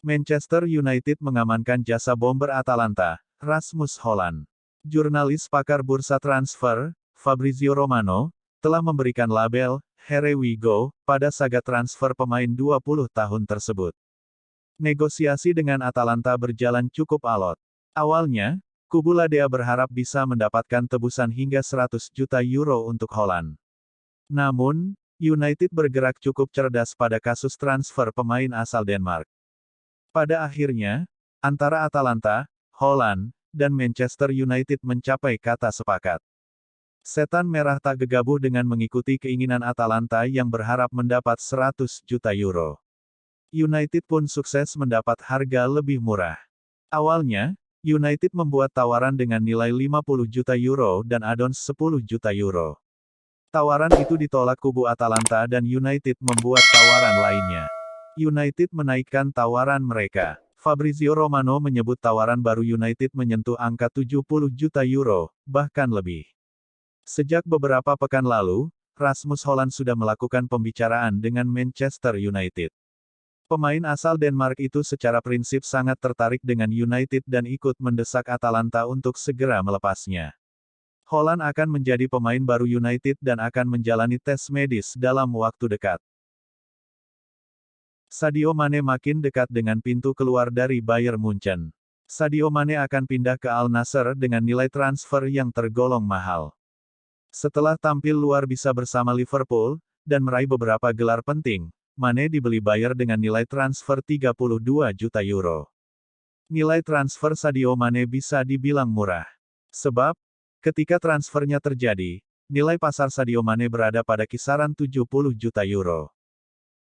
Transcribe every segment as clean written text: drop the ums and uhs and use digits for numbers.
Manchester United mengamankan jasa bomber Atalanta, Rasmus Hojlund. Jurnalis pakar bursa transfer, Fabrizio Romano, telah memberikan label, "Here we go," pada saga transfer pemain 20 tahun tersebut. Negosiasi dengan Atalanta berjalan cukup alot. Awalnya, kubu Ladea berharap bisa mendapatkan tebusan hingga 100 juta euro untuk Hojlund. Namun, United bergerak cukup cerdas pada kasus transfer pemain asal Denmark. Pada akhirnya, antara Atalanta, Hojlund, dan Manchester United mencapai kata sepakat. Setan Merah tak gegabah dengan mengikuti keinginan Atalanta yang berharap mendapat 100 juta euro. United pun sukses mendapat harga lebih murah. Awalnya, United membuat tawaran dengan nilai 50 juta euro dan add-ons 10 juta euro. Tawaran itu ditolak kubu Atalanta dan United membuat tawaran lainnya. United menaikkan tawaran mereka. Fabrizio Romano menyebut tawaran baru United menyentuh angka 70 juta euro, bahkan lebih. Sejak beberapa pekan lalu, Rasmus Hojlund sudah melakukan pembicaraan dengan Manchester United. Pemain asal Denmark itu secara prinsip sangat tertarik dengan United dan ikut mendesak Atalanta untuk segera melepasnya. Hojlund akan menjadi pemain baru United dan akan menjalani tes medis dalam waktu dekat. Sadio Mane makin dekat dengan pintu keluar dari Bayern Munchen. Sadio Mane akan pindah ke Al Nassr dengan nilai transfer yang tergolong mahal. Setelah tampil luar biasa bersama Liverpool, dan meraih beberapa gelar penting, Mane dibeli Bayern dengan nilai transfer 32 juta euro. Nilai transfer Sadio Mane bisa dibilang murah. Sebab, ketika transfernya terjadi, nilai pasar Sadio Mane berada pada kisaran 70 juta euro.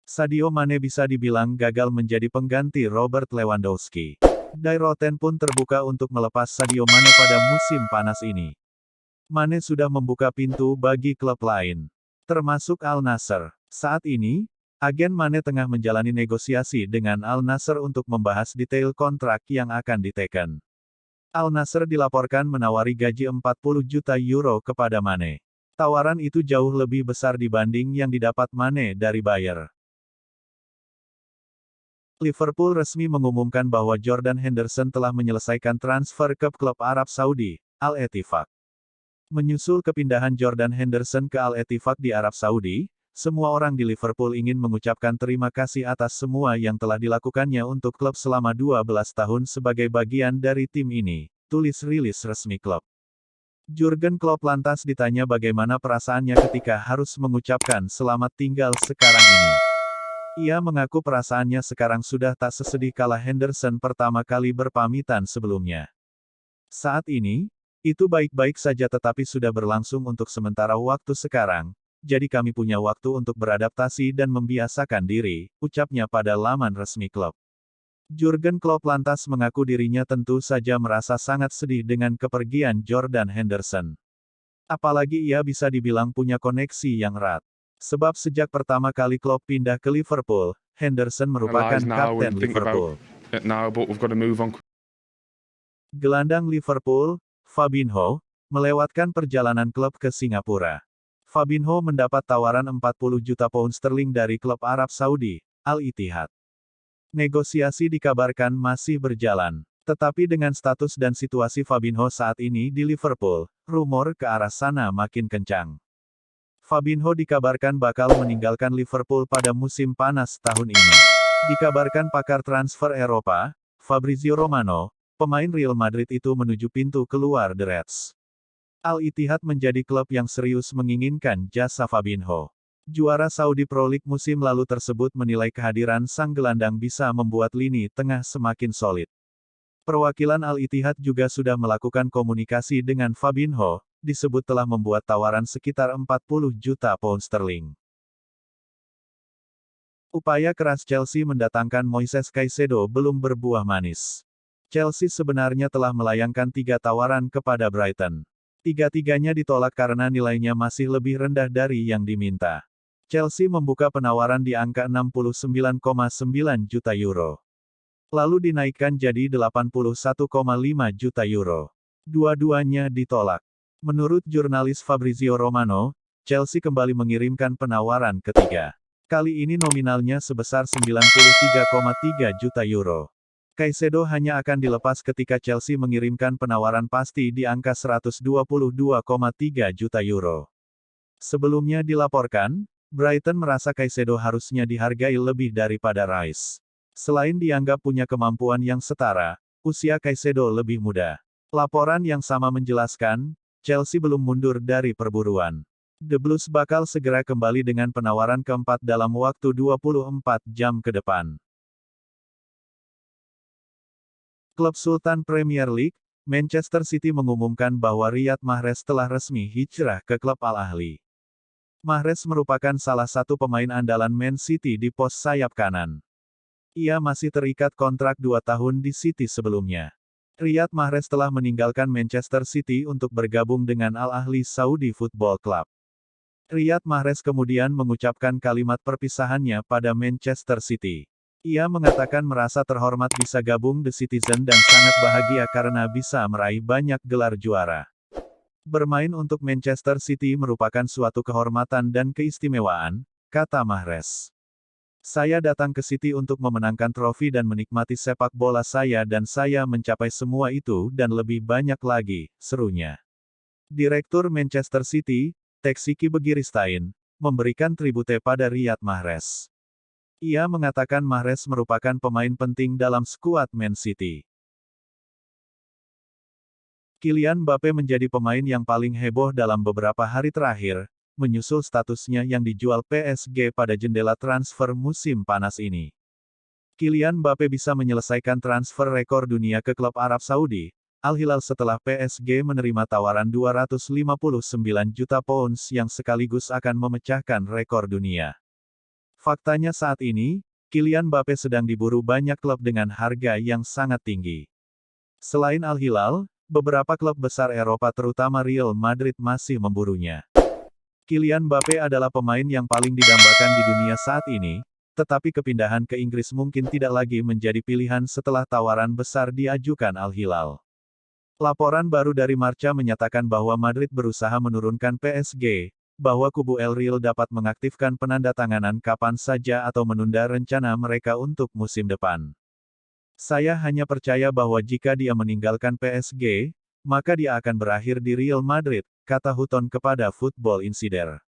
Sadio Mane bisa dibilang gagal menjadi pengganti Robert Lewandowski. Die Rotten pun terbuka untuk melepas Sadio Mane pada musim panas ini. Mane sudah membuka pintu bagi klub lain, termasuk Al Nassr. Saat ini, agen Mane tengah menjalani negosiasi dengan Al Nassr untuk membahas detail kontrak yang akan diteken. Al Nassr dilaporkan menawari gaji 40 juta euro kepada Mane. Tawaran itu jauh lebih besar dibanding yang didapat Mane dari Bayern. Liverpool resmi mengumumkan bahwa Jordan Henderson telah menyelesaikan transfer ke klub Arab Saudi, Al-Ettifaq. Menyusul kepindahan Jordan Henderson ke Al-Ettifaq di Arab Saudi, semua orang di Liverpool ingin mengucapkan terima kasih atas semua yang telah dilakukannya untuk klub selama 12 tahun sebagai bagian dari tim ini, tulis rilis resmi klub. Jurgen Klopp lantas ditanya bagaimana perasaannya ketika harus mengucapkan selamat tinggal sekarang ini. Ia mengaku perasaannya sekarang sudah tak sesedih kala Henderson pertama kali berpamitan sebelumnya. Saat ini, itu baik-baik saja tetapi sudah berlangsung untuk sementara waktu sekarang. Jadi kami punya waktu untuk beradaptasi dan membiasakan diri, ucapnya pada laman resmi klub. Jurgen Klopp lantas mengaku dirinya tentu saja merasa sangat sedih dengan kepergian Jordan Henderson. Apalagi ia bisa dibilang punya koneksi yang erat. Sebab sejak pertama kali Klopp pindah ke Liverpool, Henderson merupakan kapten Liverpool. Gelandang Liverpool, Fabinho, melewatkan perjalanan klub ke Singapura. Fabinho mendapat tawaran 40 juta pound sterling dari klub Arab Saudi, Al-Ittihad. Negosiasi dikabarkan masih berjalan. Tetapi dengan status dan situasi Fabinho saat ini di Liverpool, rumor ke arah sana makin kencang. Fabinho dikabarkan bakal meninggalkan Liverpool pada musim panas tahun ini. Dikabarkan pakar transfer Eropa, Fabrizio Romano, pemain Real Madrid itu menuju pintu keluar The Reds. Al-Ittihad menjadi klub yang serius menginginkan jasa Fabinho. Juara Saudi Pro League musim lalu tersebut menilai kehadiran sang gelandang bisa membuat lini tengah semakin solid. Perwakilan Al-Ittihad juga sudah melakukan komunikasi dengan Fabinho, disebut telah membuat tawaran sekitar 40 juta pound sterling. Upaya keras Chelsea mendatangkan Moises Caicedo belum berbuah manis. Chelsea sebenarnya telah melayangkan 3 tawaran kepada Brighton. Tiga-tiganya ditolak karena nilainya masih lebih rendah dari yang diminta. Chelsea membuka penawaran di angka 69,9 juta euro. Lalu dinaikkan jadi 81,5 juta euro. Dua-duanya ditolak. Menurut jurnalis Fabrizio Romano, Chelsea kembali mengirimkan penawaran ketiga. Kali ini nominalnya sebesar 93,3 juta euro. Caicedo hanya akan dilepas ketika Chelsea mengirimkan penawaran pasti di angka 122,3 juta euro. Sebelumnya dilaporkan, Brighton merasa Caicedo harusnya dihargai lebih daripada Rice. Selain dianggap punya kemampuan yang setara, usia Caicedo lebih muda. Laporan yang sama menjelaskan, Chelsea belum mundur dari perburuan. The Blues bakal segera kembali dengan penawaran keempat dalam waktu 24 jam ke depan. Klub Sultan Premier League, Manchester City mengumumkan bahwa Riyad Mahrez telah resmi hijrah ke klub Al Ahly. Mahrez merupakan salah satu pemain andalan Man City di pos sayap kanan. Ia masih terikat kontrak 2 tahun di City sebelumnya. Riyad Mahrez telah meninggalkan Manchester City untuk bergabung dengan Al Ahly Saudi Football Club. Riyad Mahrez kemudian mengucapkan kalimat perpisahannya pada Manchester City. Ia mengatakan merasa terhormat bisa gabung The Citizen dan sangat bahagia karena bisa meraih banyak gelar juara. Bermain untuk Manchester City merupakan suatu kehormatan dan keistimewaan, kata Mahrez. Saya datang ke City untuk memenangkan trofi dan menikmati sepak bola saya dan saya mencapai semua itu dan lebih banyak lagi, serunya. Direktur Manchester City, Txiki Begiristain, memberikan tribute pada Riyad Mahrez. Ia mengatakan Mahrez merupakan pemain penting dalam skuad Man City. Kylian Mbappe menjadi pemain yang paling heboh dalam beberapa hari terakhir, menyusul statusnya yang dijual PSG pada jendela transfer musim panas ini. Kylian Mbappe bisa menyelesaikan transfer rekor dunia ke klub Arab Saudi, Al Hilal setelah PSG menerima tawaran 259 juta pounds yang sekaligus akan memecahkan rekor dunia. Faktanya saat ini, Kylian Mbappe sedang diburu banyak klub dengan harga yang sangat tinggi. Selain Al Hilal, beberapa klub besar Eropa terutama Real Madrid masih memburunya. Kylian Mbappe adalah pemain yang paling didambakan di dunia saat ini, tetapi kepindahan ke Inggris mungkin tidak lagi menjadi pilihan setelah tawaran besar diajukan Al Hilal. Laporan baru dari Marca menyatakan bahwa Madrid berusaha menurunkan PSG, bahwa kubu El Real dapat mengaktifkan penandatanganan kapan saja atau menunda rencana mereka untuk musim depan. Saya hanya percaya bahwa jika dia meninggalkan PSG, maka dia akan berakhir di Real Madrid, kata Hutton kepada Football Insider.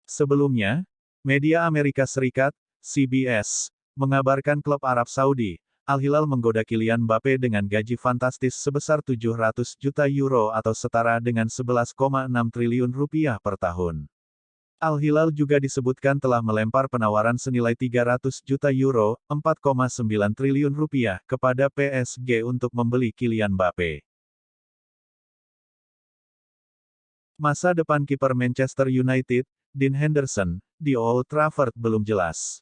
Sebelumnya, media Amerika Serikat, CBS, mengabarkan klub Arab Saudi, Al Hilal menggoda Kylian Mbappe dengan gaji fantastis sebesar 700 juta euro atau setara dengan 11,6 triliun rupiah per tahun. Al Hilal juga disebutkan telah melempar penawaran senilai 300 juta euro, 4,9 triliun rupiah, kepada PSG untuk membeli Kylian Mbappe. Masa depan kiper Manchester United, Dean Henderson, di Old Trafford belum jelas.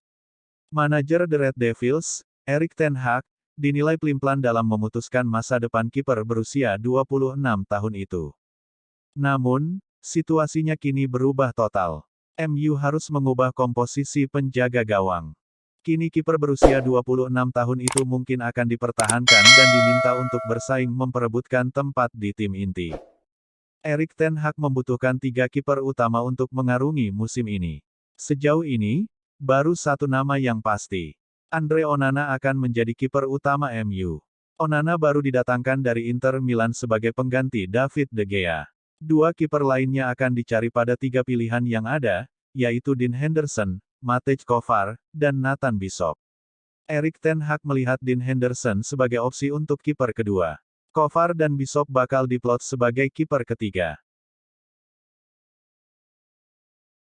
Manajer The Red Devils, Erik ten Hag, dinilai pelin-pelan dalam memutuskan masa depan kiper berusia 26 tahun itu. Namun, situasinya kini berubah total. MU harus mengubah komposisi penjaga gawang. Kini kiper berusia 26 tahun itu mungkin akan dipertahankan dan diminta untuk bersaing memperebutkan tempat di tim inti. Erik ten Hag membutuhkan 3 kiper utama untuk mengarungi musim ini. Sejauh ini, baru satu nama yang pasti. Andre Onana akan menjadi kiper utama MU. Onana baru didatangkan dari Inter Milan sebagai pengganti David De Gea. 2 kiper lainnya akan dicari pada 3 pilihan yang ada, yaitu Dean Henderson, Matej Kovar, dan Nathan Bishop. Erik ten Hag melihat Dean Henderson sebagai opsi untuk kiper kedua. Kovar dan Bishop bakal diplot sebagai kiper ketiga.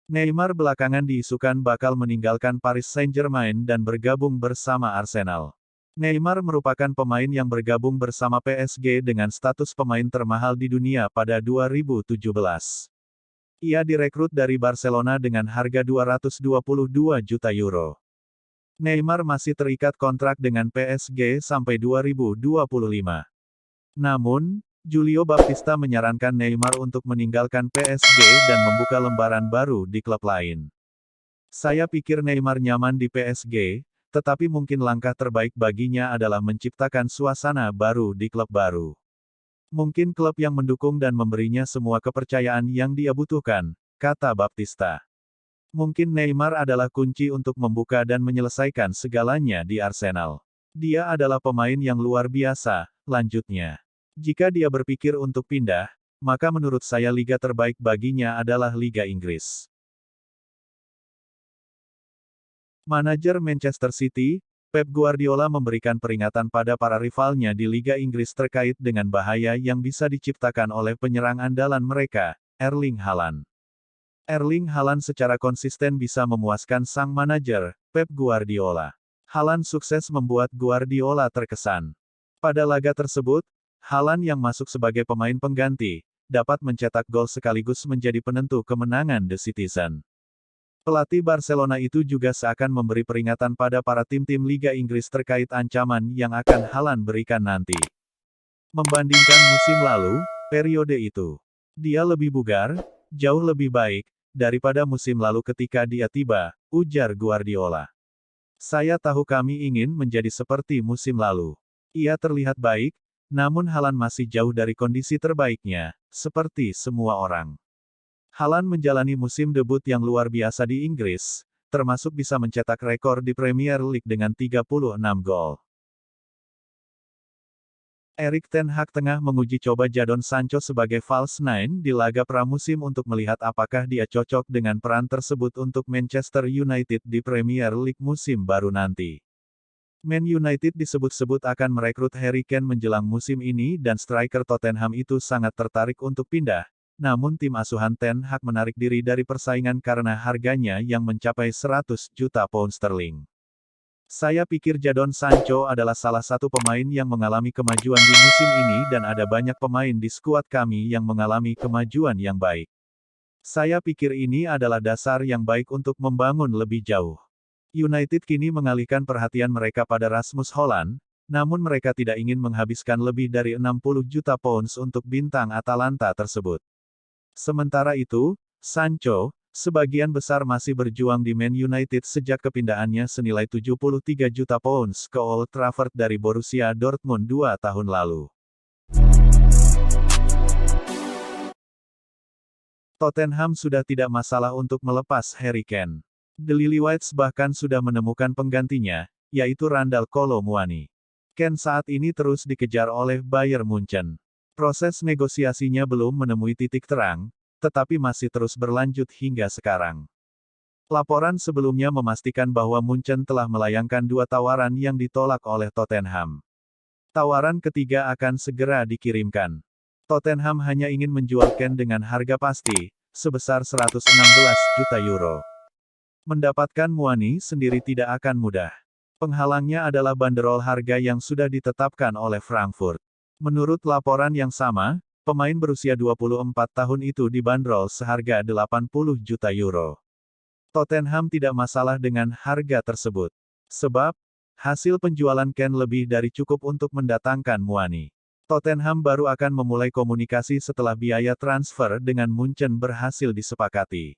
Neymar belakangan diisukan bakal meninggalkan Paris Saint-Germain dan bergabung bersama Arsenal. Neymar merupakan pemain yang bergabung bersama PSG dengan status pemain termahal di dunia pada 2017. Ia direkrut dari Barcelona dengan harga 222 juta euro. Neymar masih terikat kontrak dengan PSG sampai 2025. Namun, Julio Baptista menyarankan Neymar untuk meninggalkan PSG dan membuka lembaran baru di klub lain. Saya pikir Neymar nyaman di PSG, tetapi mungkin langkah terbaik baginya adalah menciptakan suasana baru di klub baru. Mungkin klub yang mendukung dan memberinya semua kepercayaan yang dia butuhkan, kata Baptista. Mungkin Neymar adalah kunci untuk membuka dan menyelesaikan segalanya di Arsenal. Dia adalah pemain yang luar biasa, lanjutnya. Jika dia berpikir untuk pindah, maka menurut saya liga terbaik baginya adalah Liga Inggris. Manajer Manchester City, Pep Guardiola memberikan peringatan pada para rivalnya di Liga Inggris terkait dengan bahaya yang bisa diciptakan oleh penyerang andalan mereka, Erling Haaland. Erling Haaland secara konsisten bisa memuaskan sang manajer, Pep Guardiola. Haaland sukses membuat Guardiola terkesan. Pada laga tersebut, Haaland yang masuk sebagai pemain pengganti, dapat mencetak gol sekaligus menjadi penentu kemenangan The Citizen. Pelatih Barcelona itu juga seakan memberi peringatan pada para tim-tim Liga Inggris terkait ancaman yang akan Haaland berikan nanti. Membandingkan musim lalu, periode itu, dia lebih bugar, jauh lebih baik, daripada musim lalu ketika dia tiba, ujar Guardiola. Saya tahu kami ingin menjadi seperti musim lalu. Ia terlihat baik, namun Haaland masih jauh dari kondisi terbaiknya, seperti semua orang. Haaland menjalani musim debut yang luar biasa di Inggris, termasuk bisa mencetak rekor di Premier League dengan 36 gol. Erik ten Hag tengah menguji coba Jadon Sancho sebagai false nine di laga pramusim untuk melihat apakah dia cocok dengan peran tersebut untuk Manchester United di Premier League musim baru nanti. Man United disebut-sebut akan merekrut Harry Kane menjelang musim ini dan striker Tottenham itu sangat tertarik untuk pindah. Namun tim asuhan Ten Hag menarik diri dari persaingan karena harganya yang mencapai 100 juta pound sterling. Saya pikir Jadon Sancho adalah salah satu pemain yang mengalami kemajuan di musim ini dan ada banyak pemain di skuad kami yang mengalami kemajuan yang baik. Saya pikir ini adalah dasar yang baik untuk membangun lebih jauh. United kini mengalihkan perhatian mereka pada Rasmus Haaland, namun mereka tidak ingin menghabiskan lebih dari 60 juta pounds untuk bintang Atalanta tersebut. Sementara itu, Sancho, sebagian besar masih berjuang di Man United sejak kepindahannya senilai 73 juta pounds ke Old Trafford dari Borussia Dortmund 2 tahun lalu. Tottenham sudah tidak masalah untuk melepas Harry Kane. The Lilywhites bahkan sudah menemukan penggantinya, yaitu Randal Kolo Muani. Kane saat ini terus dikejar oleh Bayern Munchen. Proses negosiasinya belum menemui titik terang, tetapi masih terus berlanjut hingga sekarang. Laporan sebelumnya memastikan bahwa Munchen telah melayangkan 2 tawaran yang ditolak oleh Tottenham. Tawaran ketiga akan segera dikirimkan. Tottenham hanya ingin menjual Kane dengan harga pasti, sebesar 116 juta euro. Mendapatkan Muani sendiri tidak akan mudah. Penghalangnya adalah banderol harga yang sudah ditetapkan oleh Frankfurt. Menurut laporan yang sama, pemain berusia 24 tahun itu dibanderol seharga 80 juta euro. Tottenham tidak masalah dengan harga tersebut. Sebab, hasil penjualan Kane lebih dari cukup untuk mendatangkan Muani. Tottenham baru akan memulai komunikasi setelah biaya transfer dengan Munchen berhasil disepakati.